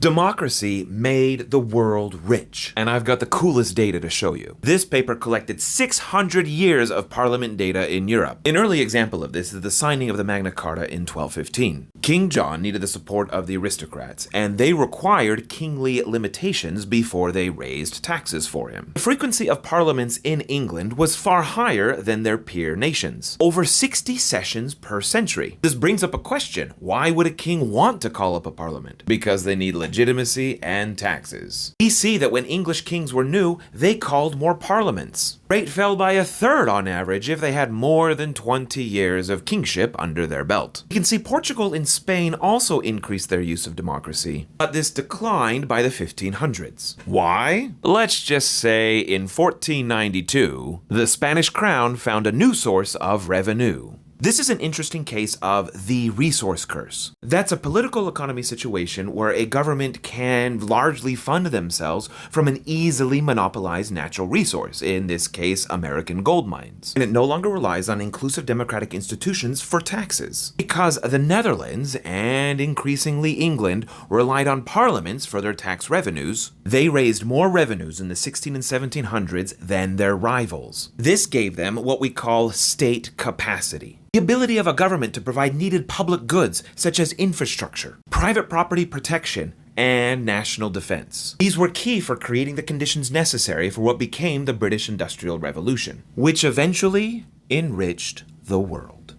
Democracy made the world rich, and I've got the coolest data to show you. This paper collected 600 years of parliament data in Europe. An early example of this is the signing of the Magna Carta in 1215. King John needed the support of the aristocrats, and they required kingly limitations before they raised taxes for him. The frequency of parliaments in England was far higher than their peer nations, over 60 sessions per century. This brings up a question: why would a king want to call up a parliament? Because they need legitimacy and taxes. We see that when English kings were new, they called more parliaments. Rate fell by a third on average if they had more than 20 years of kingship under their belt. You can see Portugal and Spain also increased their use of democracy, but this declined by the 1500s. Why? Let's just say in 1492, the Spanish crown found a new source of revenue. This is an interesting case of the resource curse. That's a political economy situation where a government can largely fund themselves from an easily monopolized natural resource, in this case, American gold mines. And it no longer relies on inclusive democratic institutions for taxes. Because the Netherlands, and increasingly England, relied on parliaments for their tax revenues, they raised more revenues in the 16 and 1700s than their rivals. This gave them what we call state capacity. The ability of a government to provide needed public goods such as infrastructure, private property protection, and national defense. These were key for creating the conditions necessary for what became the British Industrial Revolution, which eventually enriched the world.